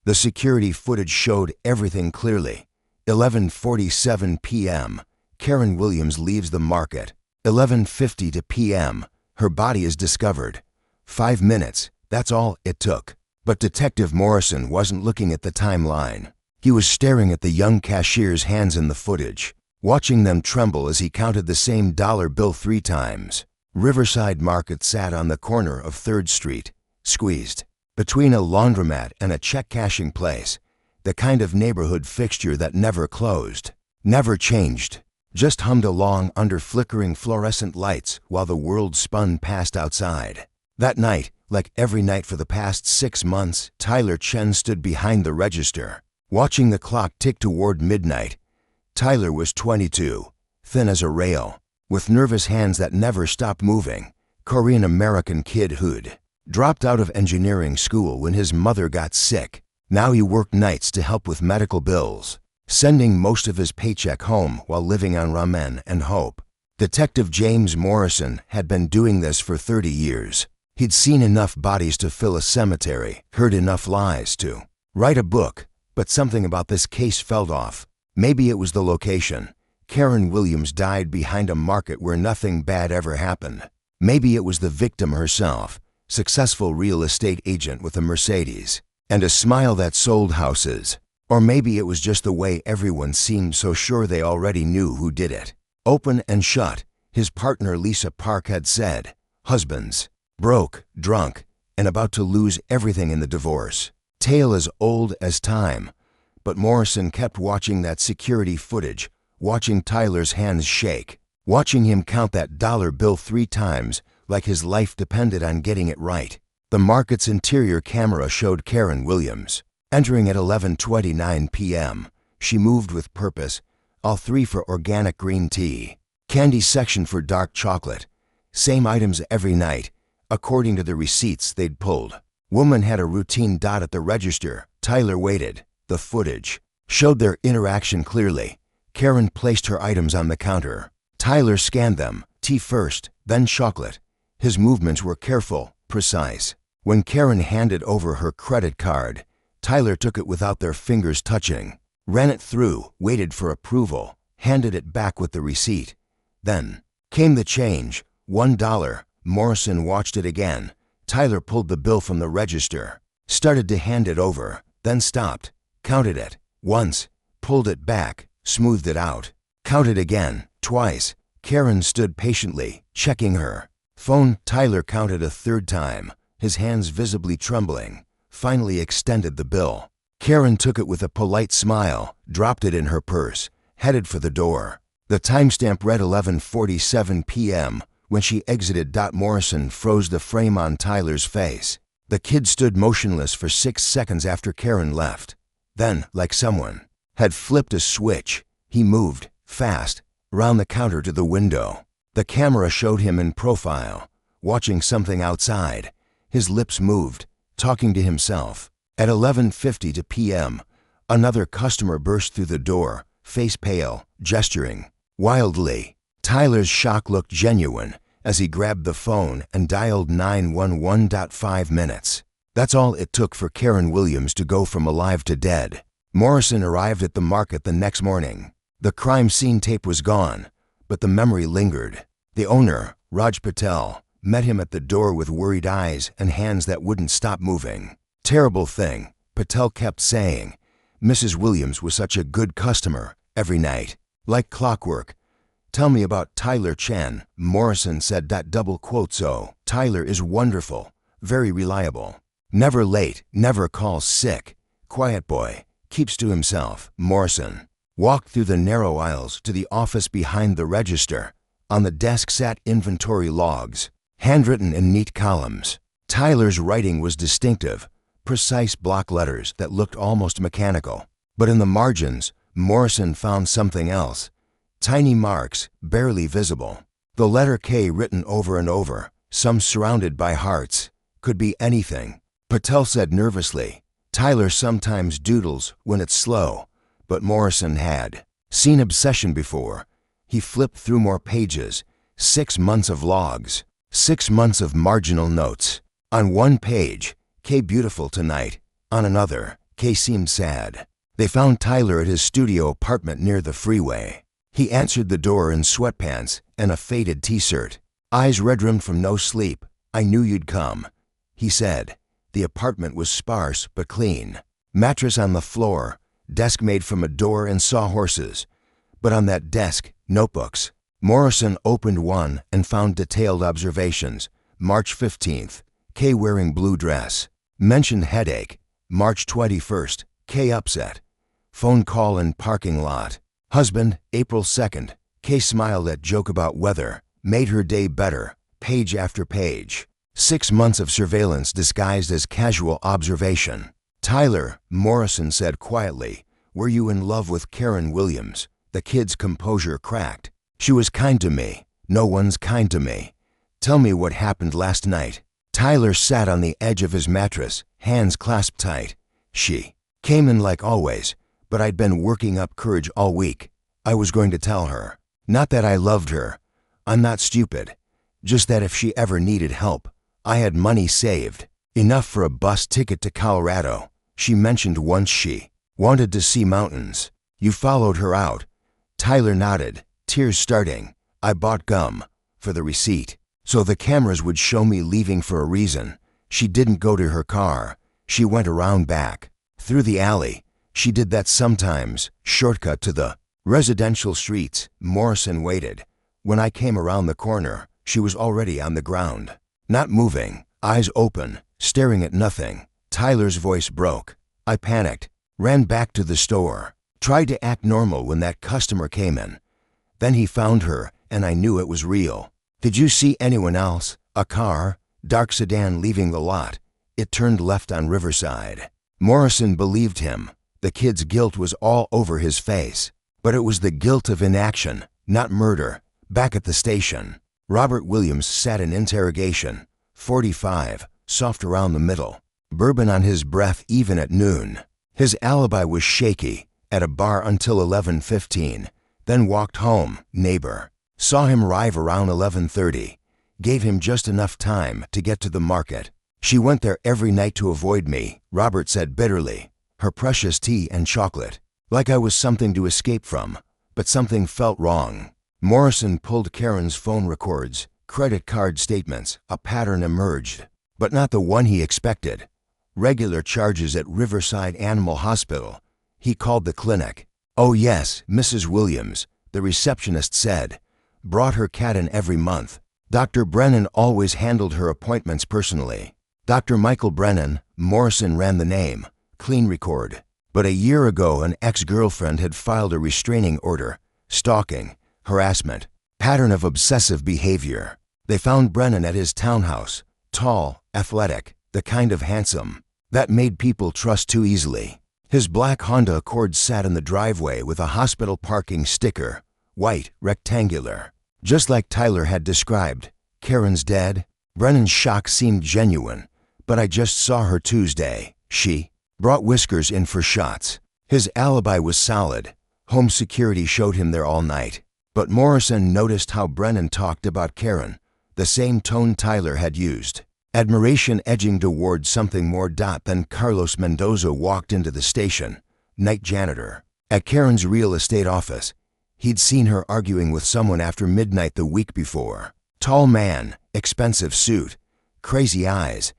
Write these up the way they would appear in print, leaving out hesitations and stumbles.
The security footage showed everything clearly. 11:47 p.m. Karen Williams leaves the market. 11:50 p.m. Her body is discovered. 5 minutes, that's all it took. But Detective Morrison wasn't looking at the timeline. He was staring at the young cashier's hands in the footage, watching them tremble as he counted the same dollar bill 3 times. Riverside Market sat on the corner of 3rd Street, squeezed between a laundromat and a check-cashing place, the kind of neighborhood fixture that never closed, never changed, just hummed along under flickering fluorescent lights while the world spun past outside. That night, like every night for the past 6 months, Tyler Chen stood behind the register, watching the clock tick toward midnight. Tyler was 22, thin as a rail, with nervous hands that never stopped moving. Korean-American kid who'd dropped out of engineering school when his mother got sick. Now he worked nights to help with medical bills, sending most of his paycheck home while living on ramen and hope. Detective James Morrison had been doing this for 30 years. He'd seen enough bodies to fill a cemetery, heard enough lies to write a book, but something about this case felt off. Maybe it was the location. Karen Williams died behind a market where nothing bad ever happened. Maybe it was the victim herself, successful real estate agent with a Mercedes and a smile that sold houses. Or maybe it was just the way everyone seemed so sure they already knew who did it. Open and shut, his partner Lisa Park had said. Husbands. Broke, drunk, and about to lose everything in the divorce. Tale as old as time. But Morrison kept watching that security footage, watching Tyler's hands shake, watching him count that dollar bill 3 times like his life depended on getting it right. The market's interior camera showed Karen Williams entering at 11:29 p.m. She moved with purpose, all 3 for organic green tea, candy section for dark chocolate, same items every night, according to the receipts they'd pulled. Woman had a routine dot at the register. Tyler waited. The footage showed their interaction clearly. Karen placed her items on the counter. Tyler scanned them, tea first, then chocolate. His movements were careful, precise. When Karen handed over her credit card, Tyler took it without their fingers touching, ran it through, waited for approval, handed it back with the receipt. Then came the change, $1. Morrison watched it again. Tyler pulled the bill from the register, started to hand it over, then stopped, counted it once, pulled it back, smoothed it out, counted again, twice. Karen stood patiently, checking her phone. Tyler counted a 3rd time, his hands visibly trembling, finally extended the bill. Karen took it with a polite smile, dropped it in her purse, headed for the door. The timestamp read 11:47 p.m. When she exited. Morrison froze the frame on Tyler's face. The kid stood motionless for 6 seconds after Karen left. Then, like someone had flipped a switch, he moved, fast, around the counter to the window. The camera showed him in profile, watching something outside. His lips moved, talking to himself. At 11:50 p.m., another customer burst through the door, face pale, gesturing wildly. Tyler's shock looked genuine as he grabbed the phone and dialed 911. 5 minutes. That's all it took for Karen Williams to go from alive to dead. Morrison arrived at the market the next morning. The crime scene tape was gone, but the memory lingered. The owner, Raj Patel, met him at the door with worried eyes and hands that wouldn't stop moving. Terrible thing, Patel kept saying. Mrs. Williams was such a good customer, every night, like clockwork. Tell me about Tyler Chen, Morrison said. Double quote. So, Tyler is wonderful, very reliable. Never late, never calls sick. Quiet boy, keeps to himself. Morrison walked through the narrow aisles to the office behind the register. On the desk sat inventory logs, handwritten in neat columns. Tyler's writing was distinctive, precise block letters that looked almost mechanical. But in the margins, Morrison found something else. Tiny marks, barely visible. The letter K written over and over, some surrounded by hearts. Could be anything. Patel said nervously. Tyler sometimes doodles when it's slow, but Morrison had seen obsession before. He flipped through more pages. 6 months of logs. 6 months of marginal notes. On one page, K beautiful tonight. On another, Kay seemed sad. They found Tyler at his studio apartment near the freeway. He answered the door in sweatpants and a faded t-shirt. Eyes red-rimmed from no sleep. "I knew you'd come," he said. The apartment was sparse but clean. Mattress on the floor, desk made from a door and sawhorses. But on that desk, notebooks. Morrison opened one and found detailed observations. March 15th, Kay wearing blue dress. Mentioned headache. March 21st, Kay upset. Phone call in parking lot. Husband, April 2nd. Kay smiled at joke about weather. Made her day better. Page after page. 6 months of surveillance disguised as casual observation. Tyler, Morrison said quietly, "Were you in love with Karen Williams?" The kid's composure cracked. "She was kind to me. No one's kind to me. Tell me what happened last night." Tyler sat on the edge of his mattress, hands clasped tight. "She came in like always, but I'd been working up courage all week. I was going to tell her. Not that I loved her. I'm not stupid. Just that if she ever needed help, I had money saved. Enough for a bus ticket to Colorado. She mentioned once she wanted to see mountains. You followed her out." Tyler nodded, tears starting. "I bought gum for the receipt, so the cameras would show me leaving for a reason. She didn't go to her car. She went around back, through the alley. She did that sometimes, shortcut to the residential streets." Morrison waited. "When I came around the corner, she was already on the ground, not moving, eyes open, staring at nothing." Tyler's voice broke. "I panicked, ran back to the store, tried to act normal when that customer came in. Then he found her, and I knew it was real." "Did you see anyone else? A car, dark sedan leaving the lot. It turned left on Riverside." Morrison believed him. The kid's guilt was all over his face. But it was the guilt of inaction, not murder. Back at the station, Robert Williams sat in interrogation. 45, soft around the middle. Bourbon on his breath even at noon. His alibi was shaky. At a bar until 11:15. Then walked home. Neighbor saw him arrive around 11:30. Gave him just enough time to get to the market. "She went there every night to avoid me," Robert said bitterly. "Her precious tea and chocolate. Like I was something to escape from. But something felt wrong." Morrison pulled Karen's phone records, credit card statements. A pattern emerged, but not the one he expected. Regular charges at Riverside Animal Hospital. He called the clinic. "Oh yes, Mrs. Williams," the receptionist said. "Brought her cat in every month. Dr. Brennan always handled her appointments personally." Dr. Michael Brennan, Morrison ran the name. Clean record. But a year ago, an ex-girlfriend had filed a restraining order. Stalking, harassment, pattern of obsessive behavior. They found Brennan at his townhouse. Tall, athletic, the kind of handsome that made people trust too easily. His black Honda Accord sat in the driveway with a hospital parking sticker. White, rectangular. Just like Tyler had described. "Karen's dead?" Brennan's shock seemed genuine. "But I just saw her Tuesday. She brought Whiskers in for shots." His alibi was solid. Home security showed him there all night. But Morrison noticed how Brennan talked about Karen, the same tone Tyler had used. Admiration edging toward something more. Then Carlos Mendoza walked into the station, night janitor. At Karen's real estate office, he'd seen her arguing with someone after midnight the week before. Tall man, expensive suit, crazy eyes.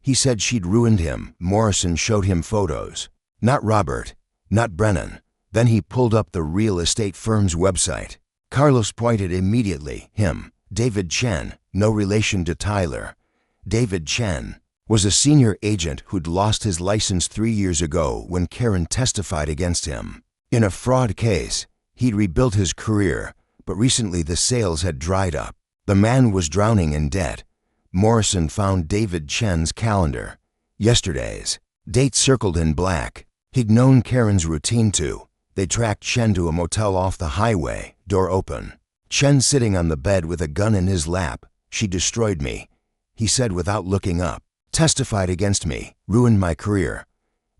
He said she'd ruined him. Morrison showed him photos. Not Robert, not Brennan. Then he pulled up the real estate firm's website. Carlos pointed immediately. Him, David Chen, no relation to Tyler. David Chen was a senior agent who'd lost his license 3 years ago when Karen testified against him. In a fraud case, he'd rebuilt his career, but recently the sales had dried up. The man was drowning in debt. Morrison found David Chen's calendar. Yesterday's date circled in black. He'd known Karen's routine too. They tracked Chen to a motel off the highway, door open. Chen sitting on the bed with a gun in his lap. "She destroyed me," he said without looking up. "Testified against me, ruined my career."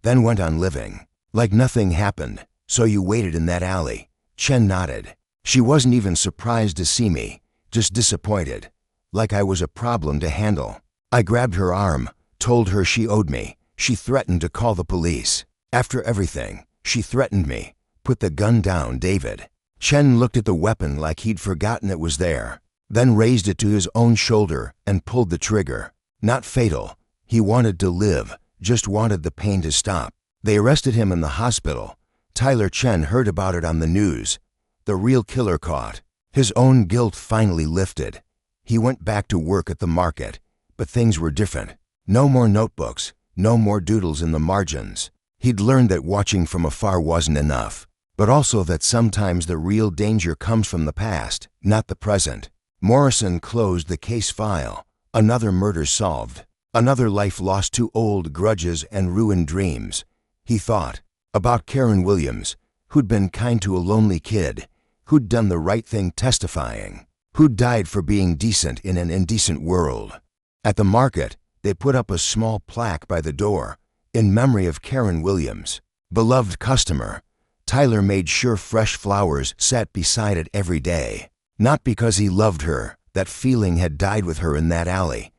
Then went on living like nothing happened. "So you waited in that alley?" Chen nodded. "She wasn't even surprised to see me, just disappointed, like I was a problem to handle. I grabbed her arm, told her she owed me. She threatened to call the police." After everything, she threatened me. Put the gun down, David. Chen looked at the weapon like he'd forgotten it was there, then raised it to his own shoulder and pulled the trigger. Not fatal. He wanted to live, just wanted the pain to stop. They arrested him in the hospital. Tyler Chen heard about it on the news. The real killer caught. His own guilt finally lifted. He went back to work at the market, but things were different. No more notebooks, no more doodles in the margins. He'd learned that watching from afar wasn't enough, but also that sometimes the real danger comes from the past, not the present. Morrison closed the case file. Another murder solved. Another life lost to old grudges and ruined dreams. He thought about Karen Williams, who'd been kind to a lonely kid, who'd done the right thing testifying, who'd died for being decent in an indecent world. At the market, they put up a small plaque by the door, in memory of Karen Williams. Beloved customer. Tyler made sure fresh flowers sat beside it every day. Not because he loved her, that feeling had died with her in that alley,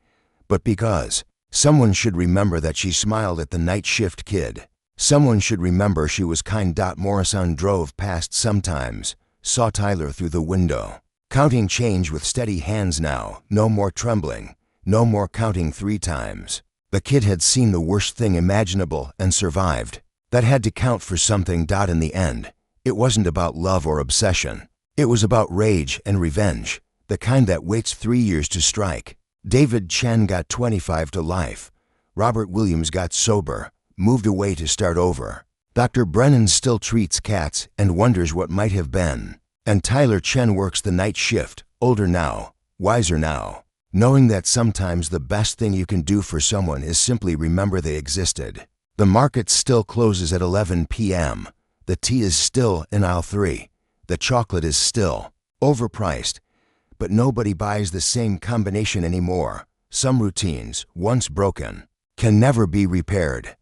but because someone should remember that she smiled at the night shift kid. Someone should remember she was kind. Morrison drove past sometimes, saw Tyler through the window, counting change with steady hands now, no more trembling, no more counting 3 times. The kid had seen the worst thing imaginable and survived. That had to count for something. In the end, it wasn't about love or obsession. It was about rage and revenge, the kind that waits 3 years to strike. David Chen got 25 to life. Robert Williams got sober, moved away to start over. Dr. Brennan still treats cats and wonders what might have been. And Tyler Chen works the night shift, older now, wiser now, knowing that sometimes the best thing you can do for someone is simply remember they existed. The market still closes at 11 p.m. The tea is still in aisle 3. The chocolate is still overpriced, but nobody buys the same combination anymore. Some routines, once broken, can never be repaired.